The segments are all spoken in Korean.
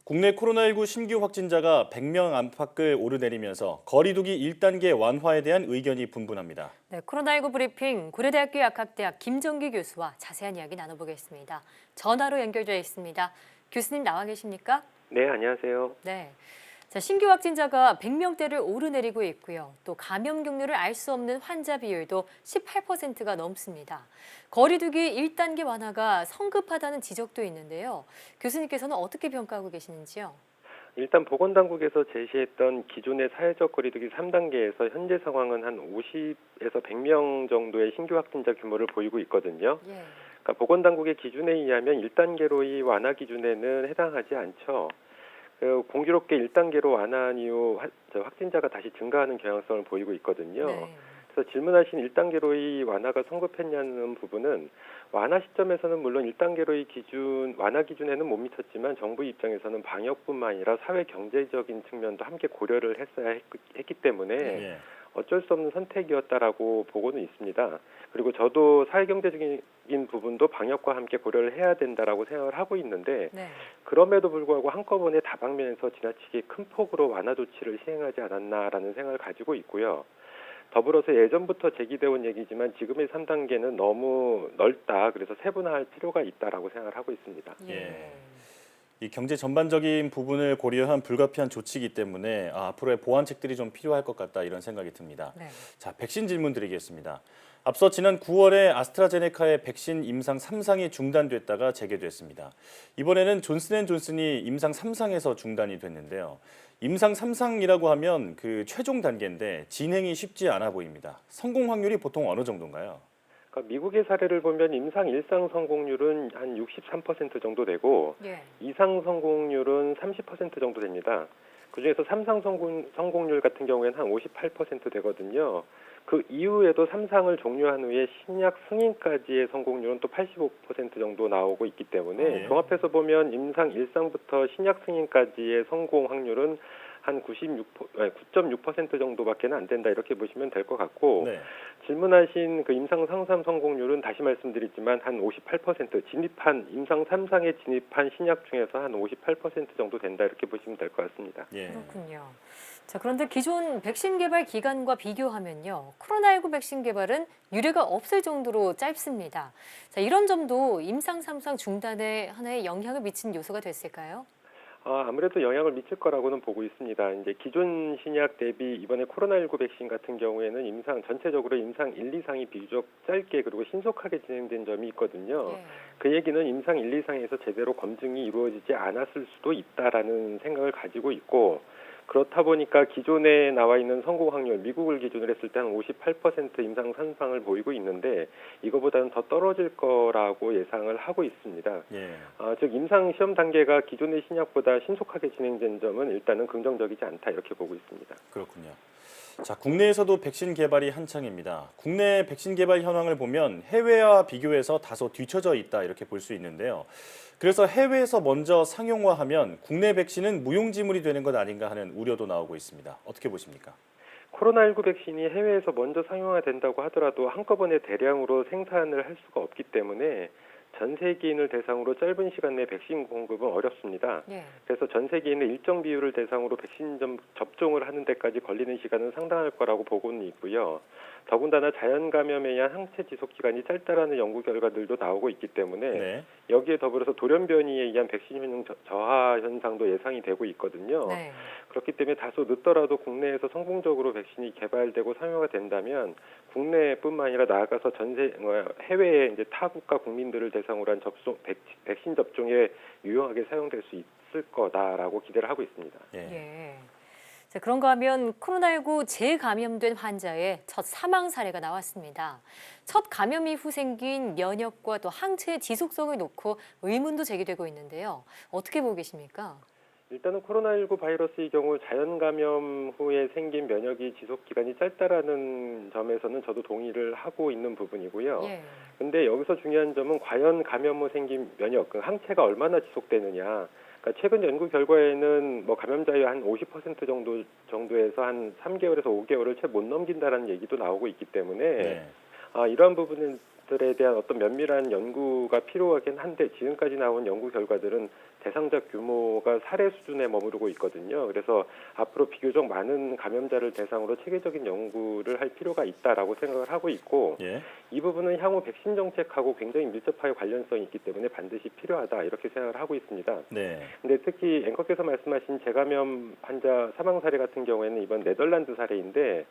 국내 코로나19 신규 확진자가 100명 안팎을 오르내리면서 거리 두기 1단계 완화에 대한 의견이 분분합니다. 네, 코로나19 브리핑 고려대학교 약학대학 김정기 교수와 자세한 이야기 나눠보겠습니다. 전화로 연결되어 있습니다. 교수님 나와 계십니까? 네, 안녕하세요. 네. 자, 신규 확진자가 100명대를 오르내리고 있고요. 또 감염 경로를 알 수 없는 환자 비율도 18%가 넘습니다. 거리 두기 1단계 완화가 성급하다는 지적도 있는데요. 교수님께서는 어떻게 평가하고 계시는지요? 일단 보건당국에서 제시했던 기존의 사회적 거리두기 3단계에서 현재 상황은 한 50에서 100명 정도의 신규 확진자 규모를 보이고 있거든요. 예. 그러니까 보건당국의 기준에 의하면 1단계로의 완화 기준에는 해당하지 않죠. 공교롭게 1단계로 완화한 이후 확진자가 다시 증가하는 경향성을 보이고 있거든요. 네. 그래서 질문하신 1단계로의 완화가 성급했냐는 부분은 완화 시점에서는 물론 1단계로의 완화 기준에는 못 미쳤지만 정부 입장에서는 방역뿐만 아니라 사회 경제적인 측면도 함께 고려를 했어야 했기 때문에 예. 어쩔 수 없는 선택이었다라고 보고는 있습니다. 그리고 저도 사회경제적인 부분도 방역과 함께 고려를 해야 된다라고 생각을 하고 있는데 네. 그럼에도 불구하고 한꺼번에 다방면에서 지나치게 큰 폭으로 완화 조치를 시행하지 않았나라는 생각을 가지고 있고요. 더불어서 예전부터 제기되어 온 얘기지만 지금의 3단계는 너무 넓다. 그래서 세분화할 필요가 있다라고 생각을 하고 있습니다. 예. 이 경제 전반적인 부분을 고려한 불가피한 조치이기 때문에 앞으로의 보완책들이 좀 필요할 것 같다 이런 생각이 듭니다. 네. 자, 백신 질문 드리겠습니다. 앞서 지난 9월에 아스트라제네카의 백신 임상 3상이 중단됐다가 재개됐습니다. 이번에는 존슨앤존슨이 임상 3상에서 중단이 됐는데요. 임상 3상이라고 하면 그 최종 단계인데 진행이 쉽지 않아 보입니다. 성공 확률이 보통 어느 정도인가요? 그러니까 미국의 사례를 보면 임상 1상 성공률은 한 63% 정도 되고 예. 2상 성공률은 30% 정도 됩니다. 그중에서 3상 성공률 같은 경우에는 한 58% 되거든요. 그 이후에도 3상을 종료한 후에 신약 승인까지의 성공률은 또 85% 정도 나오고 있기 때문에 종합해서 보면 임상 1상부터 신약 승인까지의 성공 확률은 한 9.6% 정도밖에 안 된다 이렇게 보시면 될 것 같고 네. 질문하신 그 임상 상삼 성공률은 다시 말씀드리지만 한 58% 임상 3상에 진입한 신약 중에서 한 58% 정도 된다 이렇게 보시면 될 것 같습니다. 예. 그렇군요. 자, 그런데 기존 백신 개발 기간과 비교하면요. 코로나19 백신 개발은 유례가 없을 정도로 짧습니다. 자, 이런 점도 임상 3상 중단에 하나의 영향을 미친 요소가 됐을까요? 아무래도 영향을 미칠 거라고는 보고 있습니다. 이제 기존 신약 대비 이번에 코로나19 백신 같은 경우에는 전체적으로 임상 1, 2상이 비교적 짧게 그리고 신속하게 진행된 점이 있거든요. 예. 그 얘기는 임상 1, 2상에서 제대로 검증이 이루어지지 않았을 수도 있다라는 생각을 가지고 있고 그렇다 보니까 기존에 나와 있는 성공 확률, 미국을 기준으로 했을 때 한 58% 임상 3상을 보이고 있는데 이거보다는 더 떨어질 거라고 예상을 하고 있습니다. 예. 즉 임상 시험 단계가 기존의 신약보다 신속하게 진행된 점은 일단은 긍정적이지 않다 이렇게 보고 있습니다. 그렇군요. 자, 국내에서도 백신 개발이 한창입니다. 국내 백신 개발 현황을 보면 해외와 비교해서 다소 뒤처져 있다 이렇게 볼 수 있는데요. 그래서 해외에서 먼저 상용화하면 국내 백신은 무용지물이 되는 것 아닌가 하는 우려도 나오고 있습니다. 어떻게 보십니까? 코로나19 백신이 해외에서 먼저 상용화된다고 하더라도 한꺼번에 대량으로 생산을 할 수가 없기 때문에 전 세계인을 대상으로 짧은 시간 내에 백신 공급은 어렵습니다. 예. 그래서 전 세계인의 일정 비율을 대상으로 백신 접종을 하는 데까지 걸리는 시간은 상당할 거라고 보고는 있고요. 더군다나 자연 감염에 의한 항체 지속 기간이 짧다라는 연구 결과들도 나오고 있기 때문에 네. 여기에 더불어서 돌연 변이에 의한 백신 효능 저하 현상도 예상이 되고 있거든요. 네. 그렇기 때문에 다소 늦더라도 국내에서 성공적으로 백신이 개발되고 상용화 된다면 국내뿐만 아니라 나아가서 해외의 이제 타 국가 국민들을 대상으로 한 백신 접종에 유용하게 사용될 수 있을 거다라고 기대를 하고 있습니다. 예. 예. 자, 그런가 하면 코로나19 재감염된 환자의 첫 사망 사례가 나왔습니다. 첫 감염 이후 생긴 면역과 또 항체의 지속성을 놓고 의문도 제기되고 있는데요. 어떻게 보고 계십니까? 일단은 코로나19 바이러스의 경우 자연 감염 후에 생긴 면역이 지속 기간이 짧다라는 점에서는 저도 동의를 하고 있는 부분이고요. 예. 근데 여기서 중요한 점은 과연 감염 후 생긴 면역, 그 항체가 얼마나 지속되느냐. 그러니까 최근 연구 결과에는 감염자의 한 50% 정도에서 한 3개월에서 5개월을 채 못 넘긴다라는 얘기도 나오고 있기 때문에 네. 이러한 부분들에 대한 어떤 면밀한 연구가 필요하긴 한데 지금까지 나온 연구 결과들은 대상자 규모가 사례 수준에 머무르고 있거든요. 그래서 앞으로 비교적 많은 감염자를 대상으로 체계적인 연구를 할 필요가 있다라고 생각을 하고 있고 예. 이 부분은 향후 백신 정책하고 굉장히 밀접하게 관련성이 있기 때문에 반드시 필요하다 이렇게 생각을 하고 있습니다. 네. 근데 특히 앵커께서 말씀하신 재감염 환자 사망 사례 같은 경우에는 이번 네덜란드 사례인데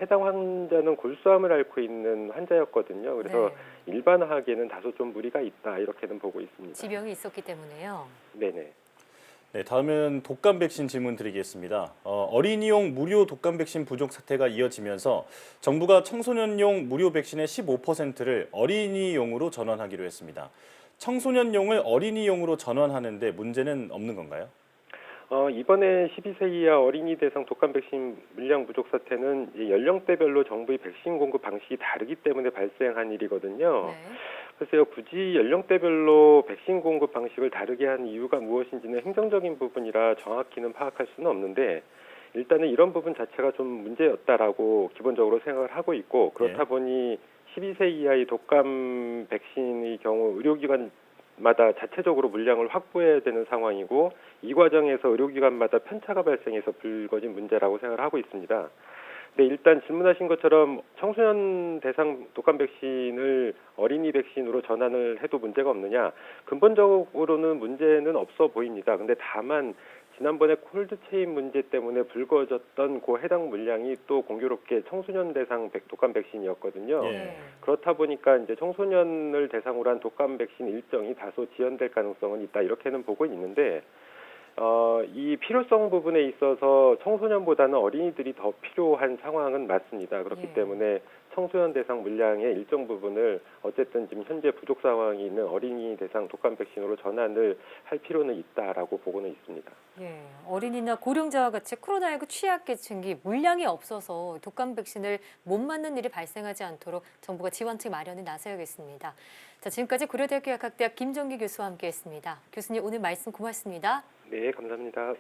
해당 환자는 골수암을 앓고 있는 환자였거든요. 그래서 네. 일반화하기에는 다소 좀 무리가 있다 이렇게는 보고 있습니다. 지병이 있었기 때문에요. 네네. 네, 다음은 독감 백신 질문 드리겠습니다. 어린이용 무료 독감 백신 부족 사태가 이어지면서 정부가 청소년용 무료 백신의 15%를 어린이용으로 전환하기로 했습니다. 청소년용을 어린이용으로 전환하는데 문제는 없는 건가요? 이번에 12세 이하 어린이 대상 독감 백신 물량 부족 사태는 이 연령대별로 정부의 백신 공급 방식이 다르기 때문에 발생한 일이거든요. 네. 글쎄요, 굳이 연령대별로 백신 공급 방식을 다르게 한 이유가 무엇인지는 행정적인 부분이라 정확히는 파악할 수는 없는데 일단은 이런 부분 자체가 좀 문제였다라고 기본적으로 생각을 하고 있고 그렇다 네. 보니 12세 이하의 독감 백신의 경우 의료기관마다 자체적으로 물량을 확보해야 되는 상황이고 이 과정에서 의료기관마다 편차가 발생해서 불거진 문제라고 생각을 하고 있습니다. 네, 일단 질문하신 것처럼 청소년 대상 독감 백신을 어린이 백신으로 전환을 해도 문제가 없느냐? 근본적으로는 문제는 없어 보입니다. 근데 다만 지난번에 콜드체인 문제 때문에 불거졌던 그 해당 물량이 또 공교롭게 청소년 대상 독감 백신이었거든요. 예. 그렇다 보니까 이제 청소년을 대상으로 한 독감 백신 일정이 다소 지연될 가능성은 있다 이렇게는 보고 있는데 이 필요성 부분에 있어서 청소년보다는 어린이들이 더 필요한 상황은 맞습니다. 그렇기 예. 때문에 청소년 대상 물량의 일정 부분을 어쨌든 지금 현재 부족 상황이 있는 어린이 대상 독감 백신으로 전환을 할 필요는 있다라고 보고는 있습니다. 예, 어린이나 고령자와 같이 코로나19 취약계층이 물량이 없어서 독감 백신을 못 맞는 일이 발생하지 않도록 정부가 지원책 마련에 나서야겠습니다. 자, 지금까지 고려대학교 약학대학 김정기 교수와 함께했습니다. 교수님 오늘 말씀 고맙습니다. 네, 감사합니다.